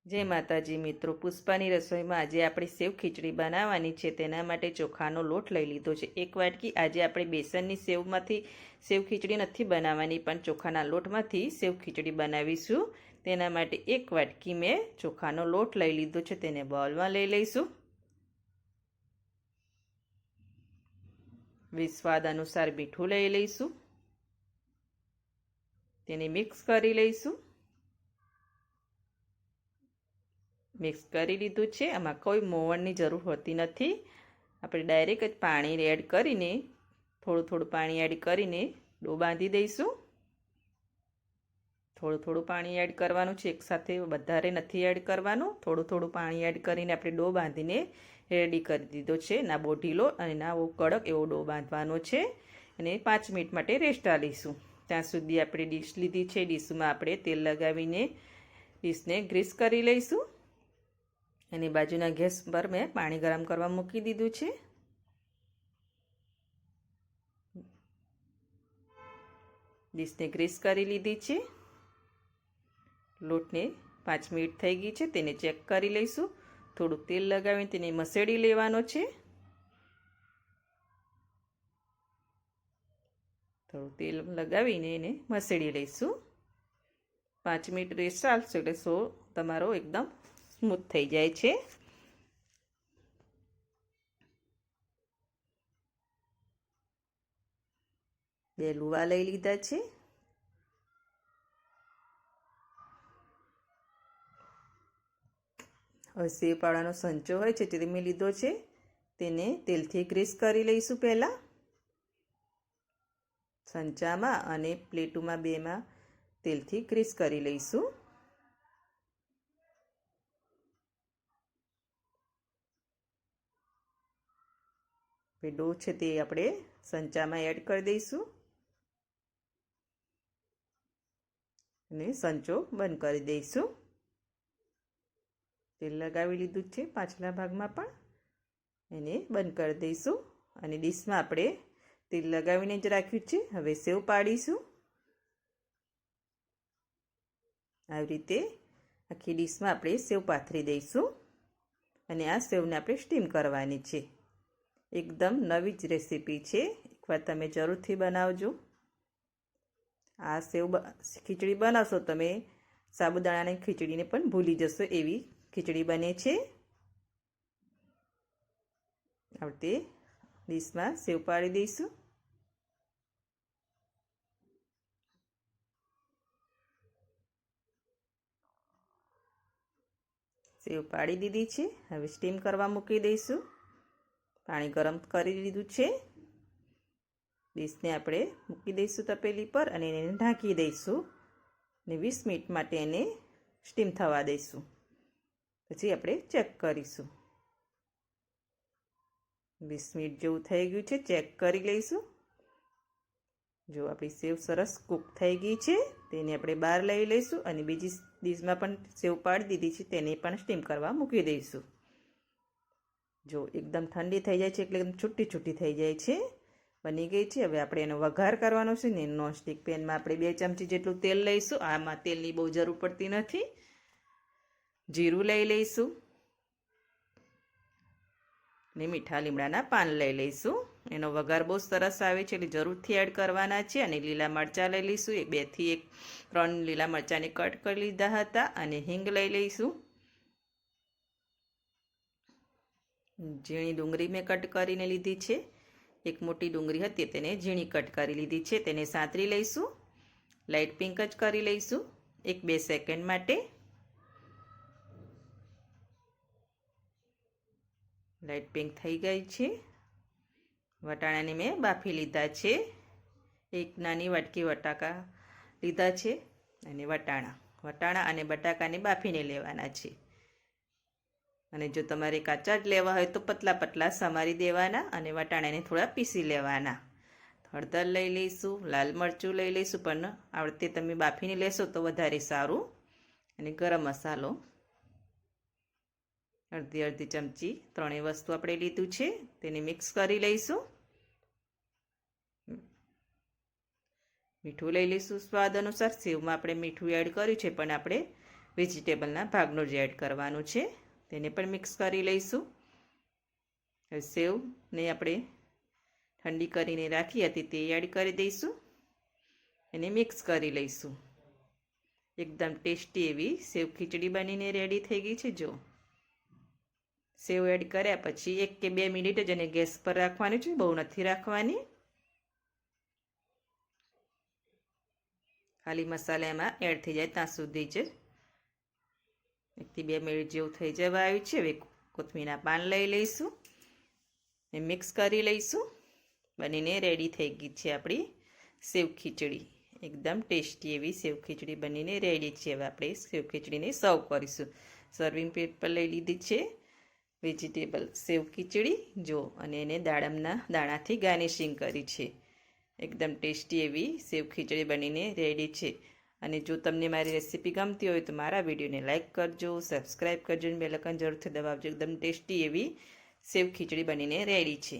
જય માતાજી મિત્રો, પુષ્પાની રસોઈમાં આજે આપણે સેવ ખીચડી બનાવવાની છે. તેના માટે ચોખાનો લોટ લઈ લીધો છે 1 વાટકી. આજે આપણે બેસનની સેવમાંથી સેવ ખીચડી નથી બનાવવાની, પણ ચોખાના લોટમાંથી સેવ ખીચડી બનાવીશું. તેના માટે 1 વાટકી મેં ચોખાનો લોટ લઈ લીધો છે. તેને બાઉલમાં લઈ લઈશું. સ્વાદ અનુસાર મીઠું લઈ લઈશું. તેને મિક્સ કરી લઈશું. મિક્સ કરી લીધું છે. આમાં કોઈ મોવણની જરૂર હોતી નથી. આપણે ડાયરેક્ટ જ પાણી એડ કરીને થોડું પાણી એડ કરીને ડો બાંધી દઈશું. થોડું પાણી એડ કરવાનું છે, એકસાથે વધારે નથી એડ કરવાનું. થોડું પાણી એડ કરીને આપણે ડો બાંધીને રેડી કરી દીધો છે. ના બહુ ઢીલો અને ના બહુ કડક એવો ડો બાંધવાનો છે. અને 5 મિનિટ માટે રેસ્ટ આપીશું. ત્યાં સુધી આપણે ડીશ લીધી છે. ડીશમાં આપણે તેલ લગાવીને ડીશને ગ્રીસ કરી લઈશું. અને બાજુના ગેસ પર મેં પાણી ગરમ કરવા મૂકી દીધું છે. ડીશને ગ્રીસ કરી લીધી છે. લોટને 5 મિનિટ થઈ ગઈ છે. તેને ચેક કરી લઈશું. થોડું તેલ લગાવીને તેને મસેડી લેવાનો છે. થોડું તેલ લગાવીને એને મસેડી લઈશું. 5 મિનિટ રેસ્ટ ચાલશે એટલે સો તમારો એકદમ સ્મૂથ થઈ જાય છે. બે લુવા લઈ લીધા છે. હવે સેવ પાડાનો સંચો હોય છે તે મેં લીધો છે. તેને તેલથી ગ્રીસ કરી લઈશું. પહેલાં સંચામાં અને પ્લેટોમાં બેમાં તેલથી ગ્રીસ કરી લઈશું. ડો છે તે આપણે સંચામાં એડ કરી દઈશું અને સંચો બંધ કરી દઈશું. તેલ લગાવી લીધું છે પાછલા ભાગમાં પણ. એને બંધ કરી દઈશું. અને ડીશમાં આપણે તેલ લગાવીને જ રાખ્યું છે. હવે સેવ પાડીશું. આવી રીતે આખી ડીશમાં આપણે સેવ પાથરી દઈશું. અને આ સેવને આપણે સ્ટીમ કરવાની છે. એકદમ નવી જ રેસીપી છે. એકવાર તમે જરૂરથી બનાવજો. આ સેવ ખીચડી બનાવશો તમે સાબુદાણાની ખીચડીને પણ ભૂલી જશો એવી ખીચડી બને છે. આપણે ડીશમાં સેવ પાડી દઈશું. સેવ પાડી દીધી છે. હવે સ્ટીમ કરવા મૂકી દઈશું. પાણી ગરમ કરી લીધું છે. ડીશને આપણે મૂકી દઈશું તપેલી પર અને એને ઢાંકી દઈશું. અને 20 મિનિટ માટે એને સ્ટીમ થવા દઈશું. પછી આપણે ચેક કરીશું. 20 મિનિટ જેવું થઈ ગયું છે. ચેક કરી લઈશું. જો આપણી સેવ સરસ કૂક થઈ ગઈ છે. તેને આપણે બહાર લઈ લઈશું અને બીજી ડીશમાં પણ સેવ પાડી દીધી છે. તેને પણ સ્ટીમ કરવા મૂકી દઈશું. જો એકદમ ઠંડી થઈ જાય છે એટલે એકદમ છૂટી થઈ જાય છે. બની ગઈ છે. હવે આપણે એનો વઘાર કરવાનો છે ને નોનસ્ટિક પેનમાં આપણે 2 ચમચી જેટલું તેલ લઈશું. આમાં તેલની બહુ જરૂર પડતી નથી. જીરું લઈ લઈશું ને મીઠા લીમડાના પાન લઈ લઈશું. એનો વઘાર બહુ સરસ આવે છે એટલે જરૂરથી એડ કરવાના છે. અને લીલા મરચાં લઈ લઈશું. 2 થી 3 લીલા મરચાંને કટ કરી લીધા હતા. અને હિંગ લઈ લઈશું. ઝીણી ડુંગળી મેં કટ કરીને લીધી છે. 1 મોટી ડુંગળી હતી તેને ઝીણી કટ કરી લીધી છે. તેને સાંતળી લઈશું. લાઇટ પિંક જ કરી લઈશું 1-2 સેકન્ડ માટે. લાઇટ પિંક થઈ ગઈ છે. વટાણાને મેં બાફી લીધા છે. 1 નાની વાટકી બટાકા લીધા છે. અને વટાણા અને બટાકાને બાફીને લેવાના છે. અને જો તમારે કાચા જ લેવા હોય તો પતલા સમારી દેવાના અને વટાણાને થોડા પીસી લેવાના. હળદર લઈ લઈશું. લાલ મરચું લઈ લઈશું, પણ આ વખતે તમે બાફીને લેશો તો વધારે સારું. અને ગરમ મસાલો અડધી ચમચી. 3 વસ્તુ આપણે લીધું છે. તેને મિક્સ કરી લઈશું. મીઠું લઈ લઈશું સ્વાદ અનુસાર. સેવમાં આપણે મીઠું એડ કર્યું છે, પણ આપણે વેજીટેબલના ભાગનું જ એડ કરવાનું છે. તેને પણ મિક્સ કરી લઈશું. હવે સેવને આપણે ઠંડી કરીને રાખી હતી તે એડ કરી દઈશું. એને મિક્સ કરી લઈશું. એકદમ ટેસ્ટી એવી સેવ ખીચડી બનીને રેડી થઈ ગઈ છે. જો સેવ એડ કર્યા પછી 1 કે 2 મિનિટ જ એને ગેસ પર રાખવાની છે, બહુ નથી રાખવાની. ખાલી મસાલા એમાં એડ થઈ જાય ત્યાં સુધી જ 1 થી 2 મિનિટ જેવું થઈ જવા આવ્યું છે. હવે કોથમીરના પાન લઈ લઈશું ને મિક્સ કરી લઈશું. બનીને રેડી થઈ ગઈ છે આપણી સેવ ખીચડી. એકદમ ટેસ્ટી એવી સેવ ખીચડી બનીને રેડી છે. હવે આપણે સેવ ખીચડીને સર્વ કરીશું. સર્વિંગ પ્લેટ પર લઈ લીધી છે વેજીટેબલ સેવ ખીચડી જો, અને એને દાડમના દાણાથી ગાર્નિશિંગ કરી છે. એકદમ ટેસ્ટી એવી સેવ ખીચડી બનીને રેડી છે. અને જો તમને મારી રેસીપી ગમતી હોય તો મારા વિડીયોને લાઇક કરજો, સબસ્ક્રાઈબ કરજો અને બેલ આઇકન જરૂરથી દબાવજો. એકદમ ટેસ્ટી એવી સેવ ખીચડી બનીને રેડી છે.